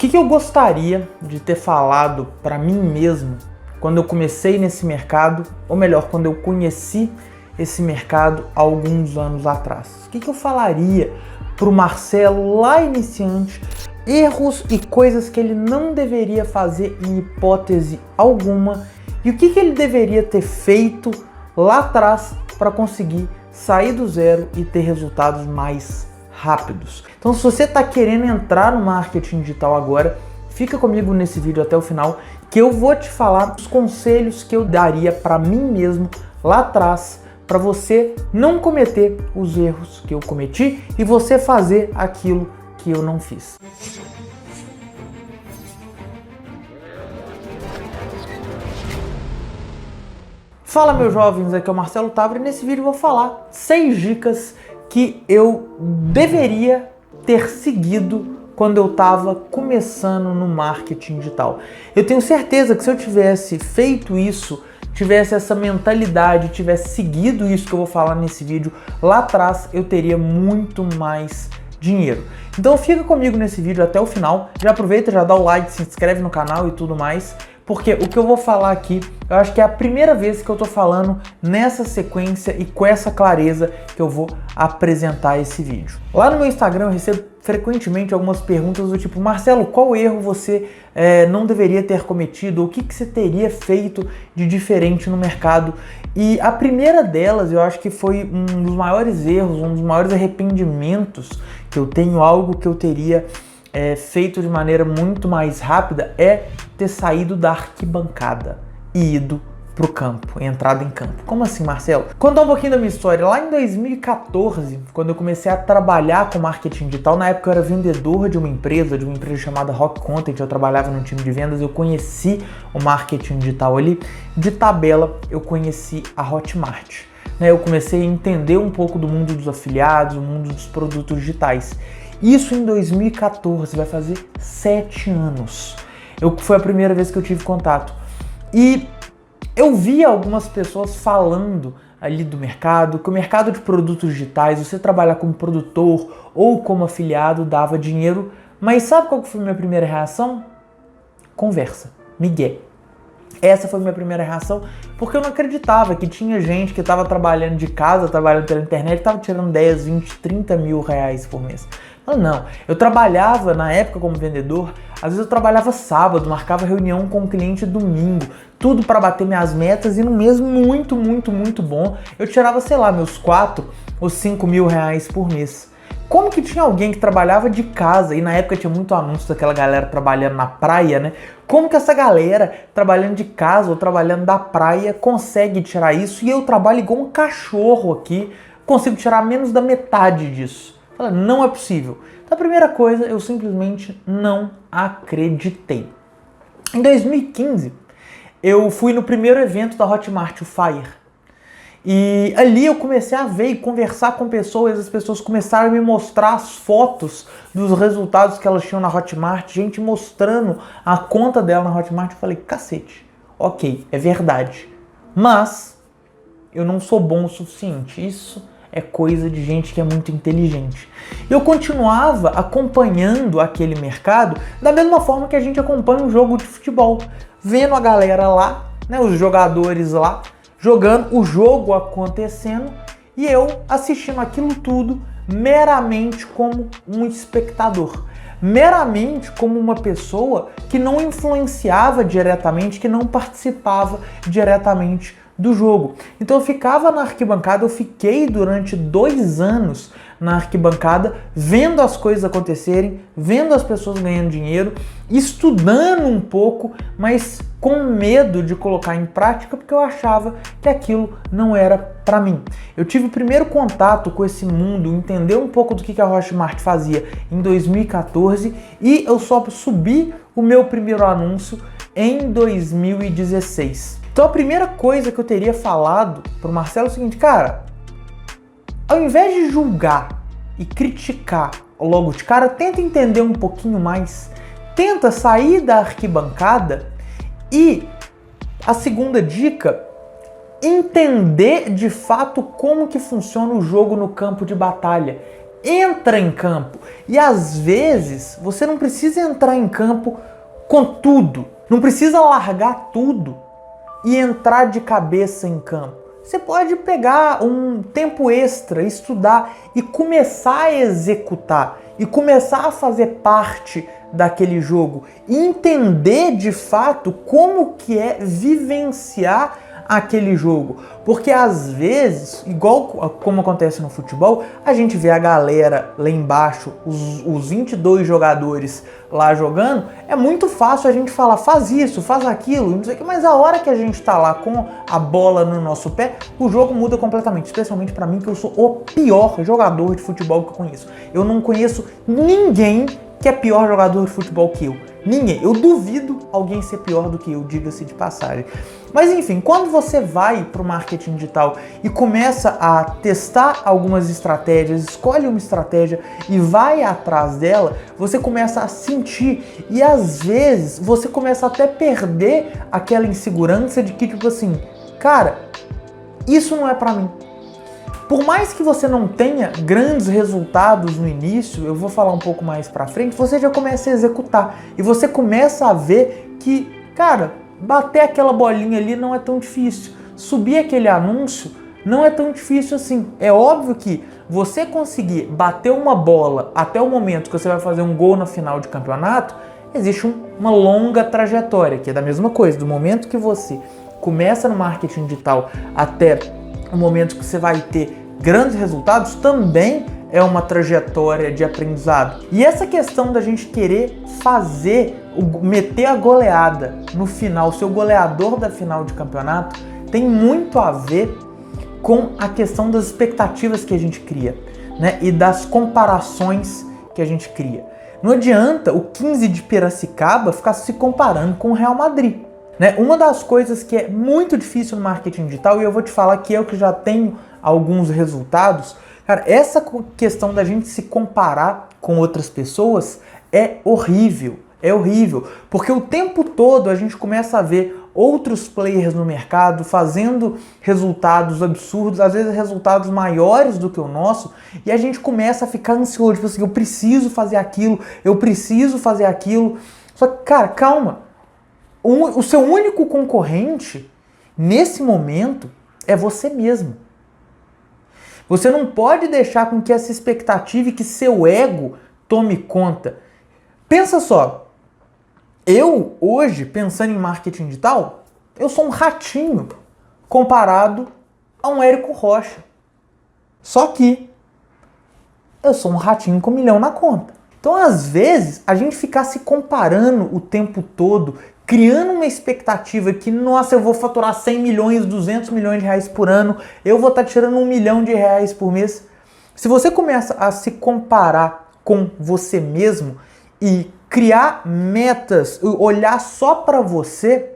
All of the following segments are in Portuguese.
que eu gostaria de ter falado para mim mesmo quando eu comecei nesse mercado, ou melhor, quando eu conheci esse mercado há alguns anos atrás? O que eu falaria para o Marcelo lá iniciante, erros e coisas que ele não deveria fazer em hipótese alguma, e o que ele deveria ter feito lá atrás para conseguir sair do zero e ter resultados mais rápidos? Então, se você está querendo entrar no marketing digital agora, fica comigo nesse vídeo até o final, que eu vou te falar os conselhos que eu daria para mim mesmo lá atrás, para você não cometer os erros que eu cometi e você fazer aquilo que eu não fiz. Fala, meus jovens, aqui é o Marcelo Tavra e nesse vídeo eu vou falar 6 dicas que eu deveria ter seguido quando eu estava começando no marketing digital. Eu tenho certeza que se eu tivesse feito isso, tivesse essa mentalidade, tivesse seguido isso que eu vou falar nesse vídeo lá atrás, eu teria muito mais dinheiro. Então fica comigo nesse vídeo até o final, já aproveita, já dá o like, se inscreve no canal e tudo mais, porque o que eu vou falar aqui, eu acho que é a primeira vez que eu tô falando nessa sequência e com essa clareza que eu vou apresentar esse vídeo. Lá no meu Instagram eu recebo frequentemente algumas perguntas do tipo: Marcelo, qual erro você não deveria ter cometido? O que você teria feito de diferente no mercado? E a primeira delas, eu acho que foi um dos maiores erros, um dos maiores arrependimentos que eu tenho, algo que eu teria feito de maneira muito mais rápida, é ter saído da arquibancada e ido pro campo, entrado em campo. Como assim, Marcelo? Contar um pouquinho da minha história. Lá em 2014, quando eu comecei a trabalhar com marketing digital, na época eu era vendedor de uma empresa chamada Rock Content, eu trabalhava no time de vendas, eu conheci o marketing digital ali. De tabela, eu conheci a Hotmart. Eu comecei a entender um pouco do mundo dos afiliados, do mundo dos produtos digitais. Isso em 2014, vai fazer 7 anos. Foi a primeira vez que eu tive contato. E eu vi algumas pessoas falando ali do mercado, que o mercado de produtos digitais, você trabalhar como produtor ou como afiliado, dava dinheiro. Mas sabe qual foi a minha primeira reação? Conversa, migué. Essa foi a minha primeira reação, porque eu não acreditava que tinha gente que estava trabalhando de casa, trabalhando pela internet, estava tirando 10, 20, 30 mil reais por mês. Não, eu trabalhava na época como vendedor, às vezes eu trabalhava sábado, marcava reunião com o cliente domingo, tudo para bater minhas metas, e no mês muito bom, eu tirava, sei lá, meus 4 ou 5 mil reais por mês. Como que tinha alguém que trabalhava de casa, e na época tinha muito anúncio daquela galera trabalhando na praia, né? Como que essa galera trabalhando de casa ou trabalhando da praia consegue tirar isso? E eu trabalho igual um cachorro aqui, consigo tirar menos da metade disso. Não é possível. Então a primeira coisa, eu simplesmente não acreditei. Em 2015, eu fui no primeiro evento da Hotmart, o Fire. E ali eu comecei a ver e conversar com pessoas, as pessoas começaram a me mostrar as fotos dos resultados que elas tinham na Hotmart, gente mostrando a conta dela na Hotmart. Eu falei, cacete, ok, é verdade, mas eu não sou bom o suficiente, isso é coisa de gente que é muito inteligente. Eu continuava acompanhando aquele mercado da mesma forma que a gente acompanha um jogo de futebol, vendo a galera lá, né, os jogadores lá, jogando, o jogo acontecendo, e eu assistindo aquilo tudo meramente como um espectador, meramente como uma pessoa que não influenciava diretamente, que não participava diretamente do jogo. Então eu ficava na arquibancada, eu fiquei durante 2 anos na arquibancada, vendo as coisas acontecerem, vendo as pessoas ganhando dinheiro, estudando um pouco, mas com medo de colocar em prática, porque eu achava que aquilo não era para mim. Eu tive o primeiro contato com esse mundo, entender um pouco do que a Hotmart fazia em 2014, e eu só subi o meu primeiro anúncio em 2016. Então a primeira coisa que eu teria falado pro Marcelo é o seguinte: cara, ao invés de julgar e criticar logo de cara, tenta entender um pouquinho mais, tenta sair da arquibancada. E a segunda dica, entender de fato como que funciona o jogo no campo de batalha. entra em campo. E às vezes você não precisa entrar em campo com tudo, não precisa largar tudo e entrar de cabeça em campo. Você pode pegar um tempo extra, estudar e começar a executar e começar a fazer parte daquele jogo e entender de fato como que é vivenciar aquele jogo. Porque às vezes, igual como acontece no futebol, a gente vê a galera lá embaixo, os 22 jogadores lá jogando, é muito fácil a gente falar, faz isso, faz aquilo, não sei o que, mas a hora que a gente tá lá com a bola no nosso pé, o jogo muda completamente, especialmente pra mim, que eu sou o pior jogador de futebol que eu conheço. Eu não conheço ninguém que é pior jogador de futebol que eu. Ninguém. Eu duvido alguém ser pior do que eu, diga-se de passagem. Mas enfim, quando você vai para o marketing digital e começa a testar algumas estratégias, escolhe uma estratégia e vai atrás dela, você começa a sentir e às vezes você começa até a perder aquela insegurança de que tipo assim, cara, isso não é para mim. Por mais que você não tenha grandes resultados no início, eu vou falar um pouco mais pra frente, você já começa a executar. E você começa a ver que, cara, bater aquela bolinha ali não é tão difícil. Subir aquele anúncio não é tão difícil assim. É óbvio que você conseguir bater uma bola até o momento que você vai fazer um gol na final de campeonato, existe uma longa trajetória, que é da mesma coisa. Do momento que você começa no marketing digital até o momento que você vai ter grandes resultados, também é uma trajetória de aprendizado. E essa questão da gente querer meter a goleada no final, ser o goleador da final de campeonato, tem muito a ver com a questão das expectativas que a gente cria, né? E das comparações que a gente cria. Não adianta o 15 de Piracicaba ficar se comparando com o Real Madrid. Né? Uma das coisas que é muito difícil no marketing digital, e eu vou te falar que eu que já tenho alguns resultados, cara, essa questão da gente se comparar com outras pessoas é horrível, porque o tempo todo a gente começa a ver outros players no mercado fazendo resultados absurdos, às vezes resultados maiores do que o nosso, e a gente começa a ficar ansioso, tipo assim, eu preciso fazer aquilo, só que, cara, calma, o seu único concorrente nesse momento é você mesmo. Você não pode deixar com que essa expectativa e que seu ego tome conta. Pensa só, eu hoje, pensando em marketing digital, eu sou um ratinho comparado a um Érico Rocha. Só que eu sou um ratinho com 1 milhão na conta. Então, às vezes, a gente ficar se comparando o tempo todo, criando uma expectativa que, nossa, eu vou faturar 100 milhões, 200 milhões de reais por ano, eu vou estar tirando 1 milhão de reais por mês. Se você começa a se comparar com você mesmo e criar metas, olhar só para você,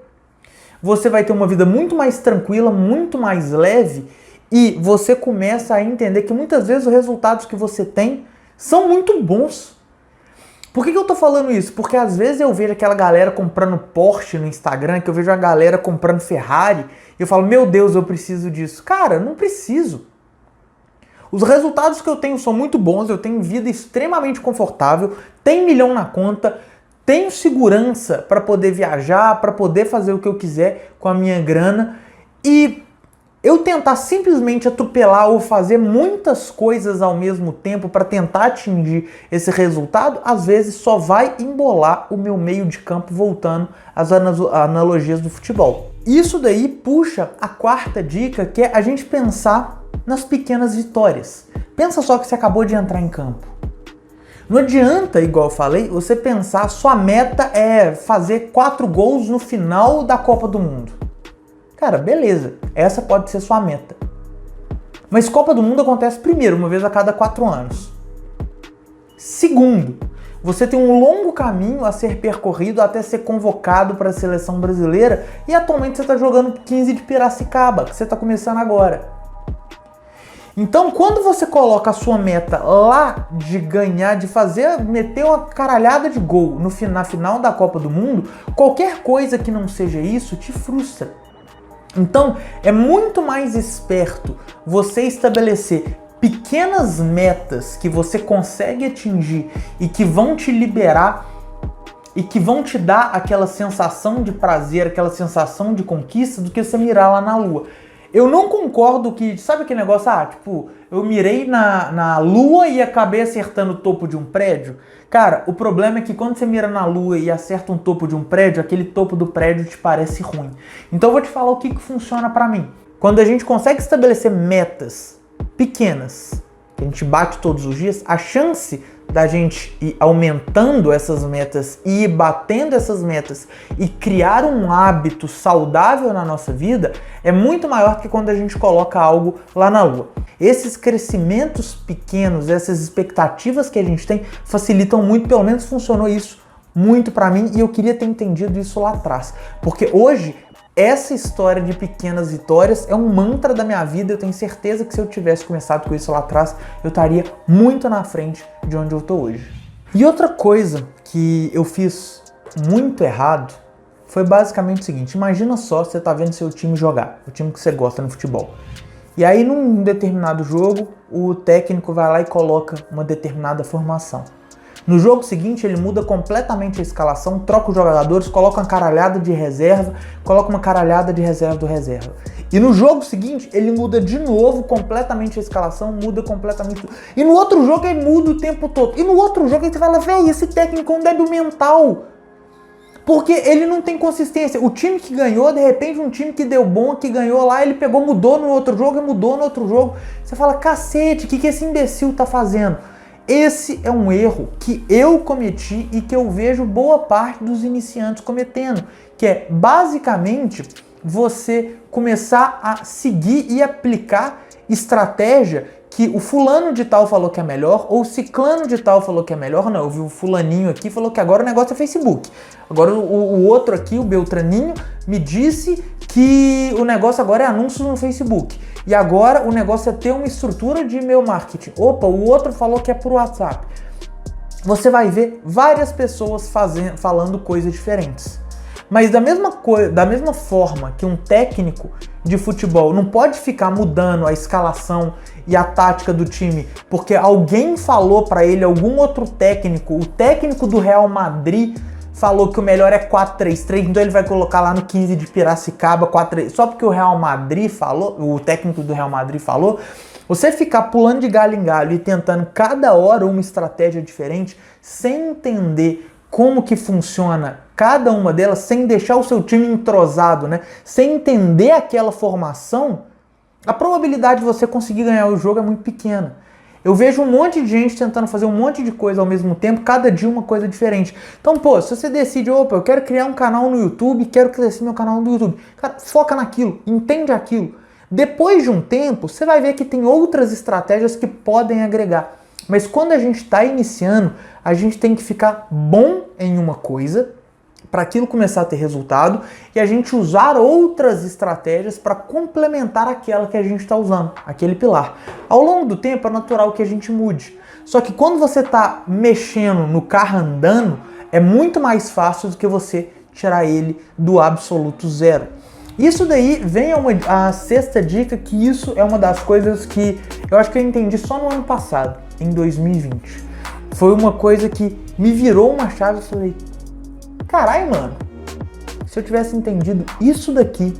você vai ter uma vida muito mais tranquila, muito mais leve, e você começa a entender que muitas vezes os resultados que você tem são muito bons. Por que eu tô falando isso? Porque às vezes eu vejo aquela galera comprando Porsche no Instagram, que eu vejo a galera comprando Ferrari, e eu falo, meu Deus, eu preciso disso. Cara, não preciso. Os resultados que eu tenho são muito bons, eu tenho vida extremamente confortável, tenho 1 milhão na conta, tenho segurança para poder viajar, para poder fazer o que eu quiser com a minha grana, e eu tentar simplesmente atropelar ou fazer muitas coisas ao mesmo tempo para tentar atingir esse resultado, às vezes só vai embolar o meu meio de campo, voltando às analogias do futebol. Isso daí puxa a quarta dica, que é a gente pensar nas pequenas vitórias. Pensa só que você acabou de entrar em campo. Não adianta, igual eu falei, você pensar, sua meta é fazer 4 gols no final da Copa do Mundo. Cara, beleza, essa pode ser sua meta. Mas Copa do Mundo acontece primeiro, uma vez a cada 4 anos. Segundo, você tem um longo caminho a ser percorrido até ser convocado para a seleção brasileira, e atualmente você está jogando 15 de Piracicaba, que você está começando agora. Então, quando você coloca a sua meta lá de ganhar, de meter uma caralhada de gol na final da Copa do Mundo, qualquer coisa que não seja isso te frustra. Então, é muito mais esperto você estabelecer pequenas metas que você consegue atingir e que vão te liberar e que vão te dar aquela sensação de prazer, aquela sensação de conquista do que você mirar lá na lua. Eu não concordo que, sabe aquele negócio, tipo, eu mirei na lua e acabei acertando o topo de um prédio? Cara, o problema é que quando você mira na lua e acerta um topo de um prédio, aquele topo do prédio te parece ruim. Então eu vou te falar o que funciona pra mim. Quando a gente consegue estabelecer metas pequenas, que a gente bate todos os dias, a chance da gente ir aumentando essas metas e ir batendo essas metas e criar um hábito saudável na nossa vida é muito maior do que quando a gente coloca algo lá na lua. Esses crescimentos pequenos, essas expectativas que a gente tem facilitam muito, pelo menos funcionou isso muito pra mim e eu queria ter entendido isso lá atrás, porque hoje essa história de pequenas vitórias é um mantra da minha vida. Eu tenho certeza que se eu tivesse começado com isso lá atrás, eu estaria muito na frente de onde eu tô hoje. E outra coisa que eu fiz muito errado foi basicamente o seguinte: imagina só, você tá vendo seu time jogar, o time que você gosta no futebol. E aí num determinado jogo, o técnico vai lá e coloca uma determinada formação. No jogo seguinte, ele muda completamente a escalação, troca os jogadores, coloca uma caralhada de reserva, coloca uma caralhada de reserva do reserva. E no jogo seguinte, ele muda de novo completamente a escalação, muda completamente tudo. E no outro jogo, ele muda o tempo todo. E no outro jogo, ele fala, véi, esse técnico é um débil mental. Porque ele não tem consistência. O time que ganhou, de repente, um time que deu bom, que ganhou lá, ele pegou, mudou no outro jogo e mudou no outro jogo. Você fala, cacete, o que esse imbecil tá fazendo? Esse é um erro que eu cometi e que eu vejo boa parte dos iniciantes cometendo, que é basicamente você começar a seguir e aplicar estratégia que o fulano de tal falou que é melhor, ou o ciclano de tal falou que é melhor. Não, eu vi o fulaninho aqui falou que agora o negócio é Facebook. Agora o outro aqui, o Beltraninho, me disse que o negócio agora é anúncios no Facebook. E agora o negócio é ter uma estrutura de e-mail marketing. Opa, o outro falou que é por WhatsApp. Você vai ver várias pessoas falando coisas diferentes. Mas da mesma forma que um técnico de futebol não pode ficar mudando a escalação e a tática do time porque alguém falou para ele, algum outro técnico, o técnico do Real Madrid falou que o melhor é 4-3-3, então ele vai colocar lá no 15 de Piracicaba 4-3, só porque o Real Madrid falou, o técnico do Real Madrid falou. Você ficar pulando de galho em galho e tentando cada hora uma estratégia diferente, sem entender como que funciona cada uma delas, sem deixar o seu time entrosado, né? Sem entender aquela formação, a probabilidade de você conseguir ganhar o jogo é muito pequena. Eu vejo um monte de gente tentando fazer um monte de coisa ao mesmo tempo, cada dia uma coisa diferente. Então, pô, se você decide, opa, eu quero criar um canal no YouTube, quero crescer meu canal no YouTube, cara, foca naquilo, entende aquilo. Depois de um tempo, você vai ver que tem outras estratégias que podem agregar. Mas quando a gente está iniciando, a gente tem que ficar bom em uma coisa para aquilo começar a ter resultado e a gente usar outras estratégias para complementar aquela que a gente está usando, aquele pilar. Ao longo do tempo é natural que a gente mude. Só que quando você está mexendo no carro andando, é muito mais fácil do que você tirar ele do absoluto zero. Isso daí vem a sexta dica, que isso é uma das coisas que eu acho que eu entendi só no ano passado, em 2020. Foi uma coisa que me virou uma chave e eu falei, carai, mano, se eu tivesse entendido isso daqui,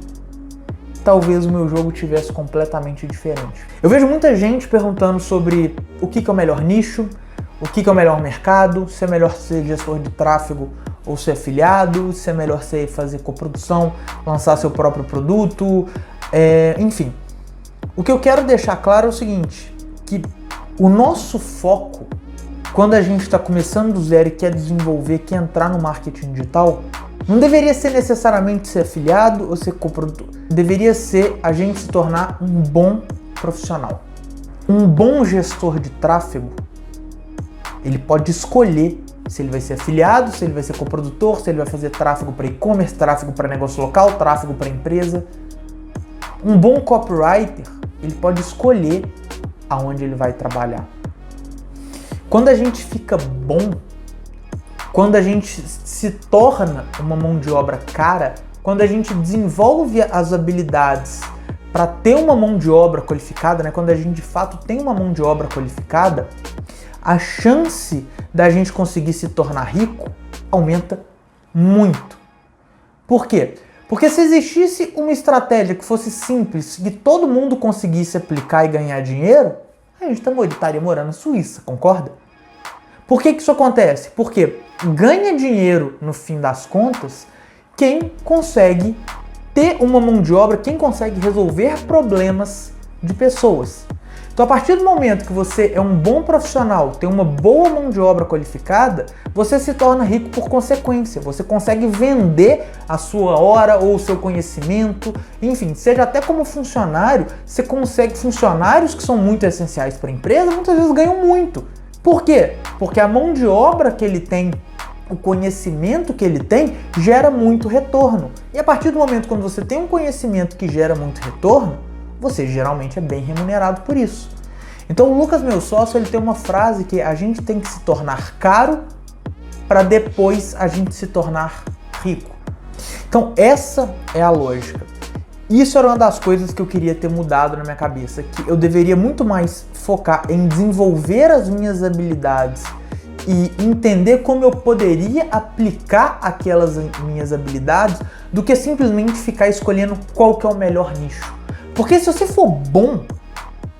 talvez o meu jogo tivesse completamente diferente. Eu vejo muita gente perguntando sobre o que é o melhor nicho, o que é o melhor mercado, se é melhor ser gestor de tráfego ou ser afiliado, se é melhor ser fazer coprodução, lançar seu próprio produto, enfim. O que eu quero deixar claro é o seguinte, que o nosso foco, quando a gente está começando do zero e quer desenvolver, quer entrar no marketing digital, não deveria ser necessariamente ser afiliado ou ser coprodutor. Deveria ser a gente se tornar um bom profissional. Um bom gestor de tráfego, ele pode escolher se ele vai ser afiliado, se ele vai ser coprodutor, se ele vai fazer tráfego para e-commerce, tráfego para negócio local, tráfego para empresa. Um bom copywriter, ele pode escolher aonde ele vai trabalhar. Quando a gente fica bom, quando a gente se torna uma mão de obra cara, quando a gente desenvolve as habilidades para ter uma mão de obra qualificada, né, quando a gente de fato tem uma mão de obra qualificada, a chance da gente conseguir se tornar rico aumenta muito. Por quê? Porque se existisse uma estratégia que fosse simples, que todo mundo conseguisse aplicar e ganhar dinheiro, a gente estaria morando na Suíça, concorda? Por que isso acontece? Porque ganha dinheiro, no fim das contas, quem consegue ter uma mão de obra, quem consegue resolver problemas de pessoas. Então, a partir do momento que você é um bom profissional, tem uma boa mão de obra qualificada, você se torna rico por consequência. Você consegue vender a sua hora ou o seu conhecimento, enfim, seja até como funcionário, você consegue, funcionários que são muito essenciais para a empresa, muitas vezes ganham muito. Por quê? Porque a mão de obra que ele tem, o conhecimento que ele tem, gera muito retorno. E a partir do momento quando você tem um conhecimento que gera muito retorno, você geralmente é bem remunerado por isso. Então o Lucas, meu sócio, ele tem uma frase que a gente tem que se tornar caro para depois a gente se tornar rico. Então essa é a lógica. Isso era uma das coisas que eu queria ter mudado na minha cabeça, que eu deveria muito mais focar em desenvolver as minhas habilidades e entender como eu poderia aplicar aquelas minhas habilidades do que simplesmente ficar escolhendo qual que é o melhor nicho. Porque se você for bom,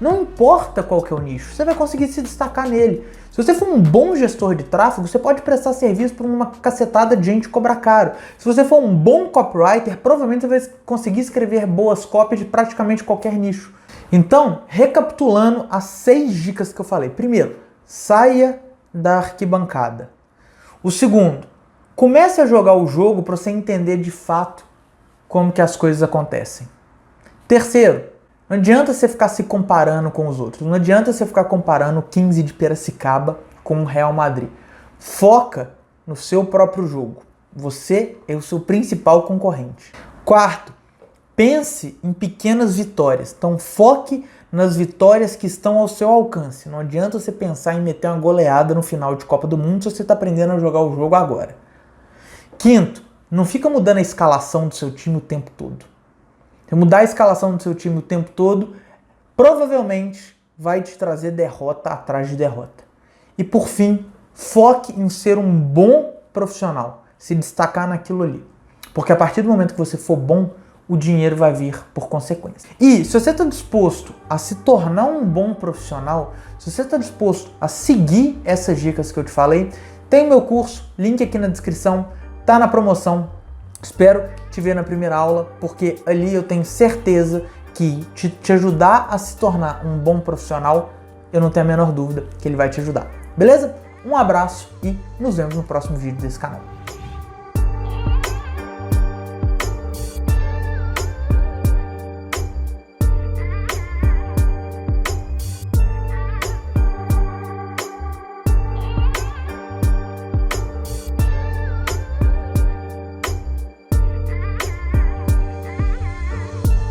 não importa qual que é o nicho, você vai conseguir se destacar nele. Se você for um bom gestor de tráfego, você pode prestar serviço para uma cacetada de gente e cobrar caro. Se você for um bom copywriter, provavelmente você vai conseguir escrever boas cópias de praticamente qualquer nicho. Então, recapitulando as 6 dicas que eu falei. Primeiro, saia da arquibancada. O segundo, comece a jogar o jogo para você entender de fato como que as coisas acontecem. Terceiro, não adianta você ficar se comparando com os outros. Não adianta você ficar comparando o 15 de Piracicaba com o Real Madrid. Foca no seu próprio jogo. Você é o seu principal concorrente. Quarto, pense em pequenas vitórias. Então foque nas vitórias que estão ao seu alcance. Não adianta você pensar em meter uma goleada no final de Copa do Mundo se você está aprendendo a jogar o jogo agora. Quinto, não fica mudando a escalação do seu time o tempo todo. Se mudar a escalação do seu time o tempo todo, provavelmente vai te trazer derrota atrás de derrota. E por fim, foque em ser um bom profissional, se destacar naquilo ali. Porque a partir do momento que você for bom, o dinheiro vai vir por consequência. E se você está disposto a se tornar um bom profissional, se você está disposto a seguir essas dicas que eu te falei, tem o meu curso, link aqui na descrição, tá na promoção. Espero te ver na primeira aula, porque ali eu tenho certeza que te ajudar a se tornar um bom profissional, eu não tenho a menor dúvida que ele vai te ajudar. Beleza? Um abraço e nos vemos no próximo vídeo desse canal.